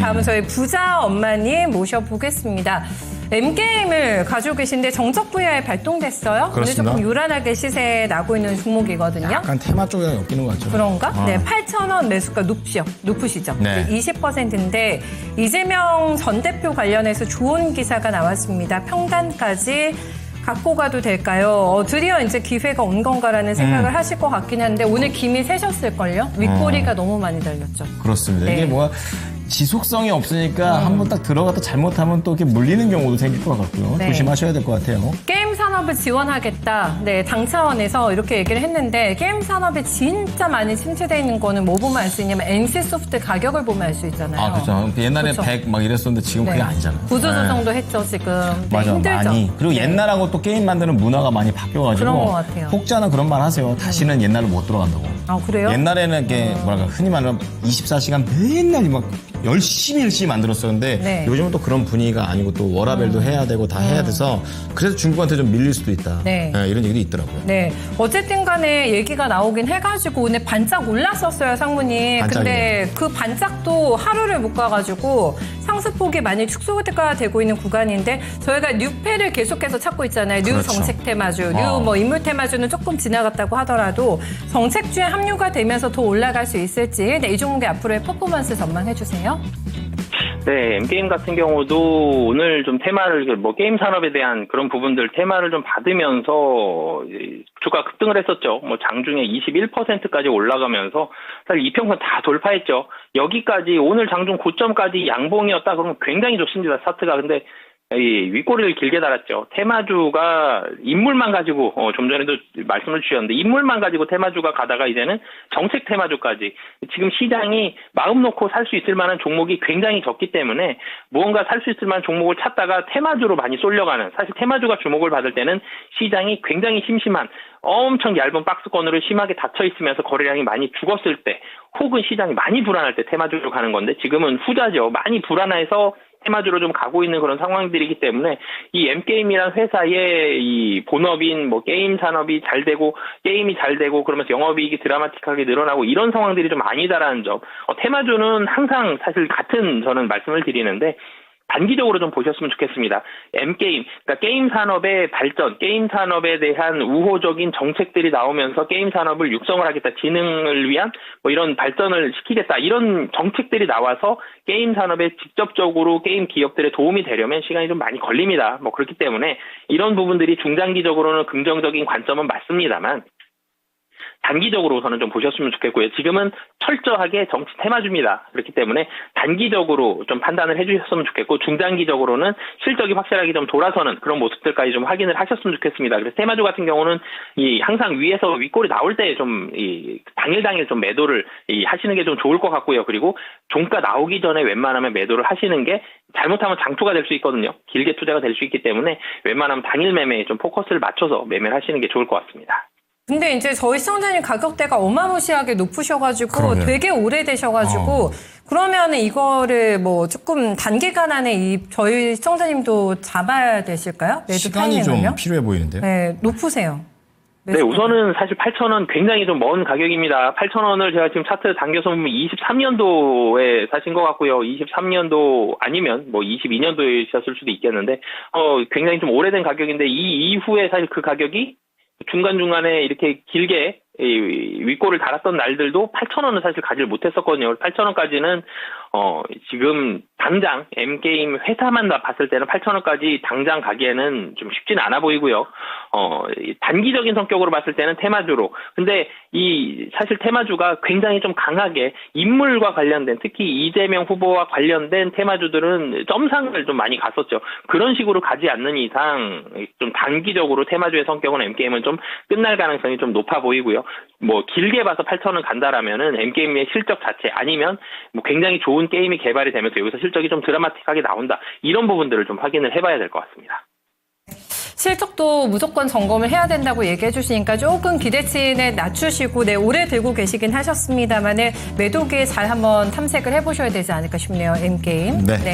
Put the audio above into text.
다음은 저희 부자 엄마님 모셔보겠습니다. M게임을 가지고 계신데 정적 VR 발동됐어요? 그렇습니다. 오늘 조금 요란하게 시세 나고 있는 종목이거든요. 약간 테마 쪽이랑 엮이는 것 같죠. 그런가? 네, 8,000원 매수가 높으시죠? 네. 20%인데 이재명 전 대표 관련해서 좋은 기사가 나왔습니다. 평단까지 갖고 가도 될까요? 드디어 이제 기회가 온 건가라는 생각을 하실 것 같긴 한데 오늘 김이 새셨을걸요? 윗꼬리가 너무 많이 달렸죠. 그렇습니다. 네. 이게 뭐가 지속성이 없으니까 한번 딱 들어갔다 잘못하면 또 이렇게 물리는 경우도 생길 것 같고요. 네. 조심하셔야 될 것 같아요. 게임 산업을 지원하겠다. 네, 당 차원에서 이렇게 얘기를 했는데 게임 산업에 진짜 많이 침투되어 있는 거는 뭐 보면 알 수 있냐면 NC소프트 가격을 보면 알 수 있잖아요. 아, 그렇죠. 옛날에 그렇죠. 100 막 이랬었는데 지금 그게 아니잖아요. 구조조정도 했죠, 지금. 네, 맞아, 힘들죠. 많이. 그리고 옛날하고 또 게임 만드는 문화가 많이 바뀌어가지고. 그런 것 같아요. 혹자는 그런 말 하세요. 다시는 옛날로 못 돌아간다고. 아, 그래요? 옛날에는 이게 뭐랄까 흔히 말하는 24시간 맨날 막 열심히 만들었었는데 네. 요즘은 또 그런 분위기가 아니고 또 워라벨도 해야 되고 다 해야 돼서 그래서 중국한테 좀 밀릴 수도 있다. 네. 이런 얘기도 있더라고요. 네. 어쨌든 간에 얘기가 나오긴 해가지고 오늘 반짝 올랐었어요, 상무님. 반짝이에요. 근데 그 반짝도 하루를 못 가가지고 상승폭이 많이 축소가 되고 있는 구간인데 저희가 뉴페를 계속해서 찾고 있잖아요. 뉴 그렇죠. 정책 테마주, 뉴 뭐 인물 테마주는 조금 지나갔다고 하더라도 정책주에 합류가 되면서 더 올라갈 수 있을지 네, 이 종목의 앞으로의 퍼포먼스 전망해 주세요. 네, M게임 같은 경우도 오늘 좀 테마를, 뭐, 게임 산업에 대한 그런 부분들 테마를 좀 받으면서 주가 급등을 했었죠. 뭐, 장중에 21%까지 올라가면서 사실 이평선 다 돌파했죠. 여기까지, 오늘 장중 고점까지 양봉이었다 그러면 굉장히 좋습니다, 차트가. 근데 이 윗꼬리를 길게 달았죠. 테마주가 인물만 가지고 좀 전에도 말씀을 주셨는데 인물만 가지고 테마주가 가다가 이제는 정책 테마주까지 지금 시장이 마음 놓고 살 수 있을 만한 종목이 굉장히 적기 때문에 무언가 살 수 있을 만한 종목을 찾다가 테마주로 많이 쏠려가는 사실 테마주가 주목을 받을 때는 시장이 굉장히 심심한 엄청 얇은 박스권으로 심하게 닫혀 있으면서 거래량이 많이 죽었을 때 혹은 시장이 많이 불안할 때 테마주로 가는 건데 지금은 후자죠. 많이 불안해서 테마주로 좀 가고 있는 그런 상황들이기 때문에 이 M게임이란 회사의 이 본업인 뭐 게임 산업이 잘 되고 게임이 잘 되고 그러면서 영업이익이 드라마틱하게 늘어나고 이런 상황들이 좀 아니다라는 점. 테마주는 항상 사실 같은 저는 말씀을 드리는데 단기적으로 좀 보셨으면 좋겠습니다. M게임, 그러니까 게임 산업의 발전, 게임 산업에 대한 우호적인 정책들이 나오면서 게임 산업을 육성을 하겠다, 지능을 위한 뭐 이런 발전을 시키겠다, 이런 정책들이 나와서 게임 산업에 직접적으로 게임 기업들에 도움이 되려면 시간이 좀 많이 걸립니다. 뭐 그렇기 때문에 이런 부분들이 중장기적으로는 긍정적인 관점은 맞습니다만 단기적으로서는 좀 보셨으면 좋겠고요. 지금은 철저하게 정치 테마주입니다. 그렇기 때문에 단기적으로 좀 판단을 해주셨으면 좋겠고 중장기적으로는 실적이 확실하게 좀 돌아서는 그런 모습들까지 좀 확인을 하셨으면 좋겠습니다. 그래서 테마주 같은 경우는 이 항상 위에서 윗골이 나올 때 좀 이 당일 좀 매도를 하시는 게 좀 좋을 것 같고요. 그리고 종가 나오기 전에 웬만하면 매도를 하시는 게 잘못하면 장투가 될 수 있거든요. 길게 투자가 될 수 있기 때문에 웬만하면 당일 매매에 좀 포커스를 맞춰서 매매를 하시는 게 좋을 것 같습니다. 근데 이제 저희 시청자님 가격대가 어마무시하게 높으셔가지고 그러게요. 되게 오래되셔가지고 그러면 이거를 뭐 조금 단기간 안에 저희 시청자님도 잡아야 되실까요? 매도 시간이 좀 타이밍을요? 필요해 보이는데요. 네, 높으세요. 네, 우선은 사실 8,000원 굉장히 좀 먼 가격입니다. 8,000원을 제가 지금 차트 당겨서 보면 23년도에 사신 것 같고요. 23년도 아니면 뭐 22년도이셨을 수도 있겠는데, 굉장히 좀 오래된 가격인데 이 이후에 사실 그 가격이 중간중간에 이렇게 길게 윗골을 달았던 날들도 8,000원은 사실 가지를 못했었거든요. 8,000원까지는 지금 당장 M게임 회사만 봤을 때는 8,000원까지 당장 가기에는 좀 쉽지는 않아 보이고요. 단기적인 성격으로 봤을 때는 테마주로. 근데 사실 테마주가 굉장히 좀 강하게 인물과 관련된 특히 이재명 후보와 관련된 테마주들은 점상을 좀 많이 갔었죠. 그런 식으로 가지 않는 이상 좀 단기적으로 테마주의 성격은 M게임은 좀 끝날 가능성이 좀 높아 보이고요. 뭐 길게 봐서 8,000원 간다라면은 M게임의 실적 자체 아니면 뭐 굉장히 좋은 게임이 개발이 되면서 여기서 실적이 좀 드라마틱하게 나온다. 이런 부분들을 좀 확인을 해봐야 될 것 같습니다. 실적도 무조건 점검을 해야 된다고 얘기해 주시니까 조금 기대치는 낮추시고 오래 들고 계시긴 하셨습니다만은 매도기에 잘 한번 탐색을 해보셔야 되지 않을까 싶네요. M게임. 네. 네.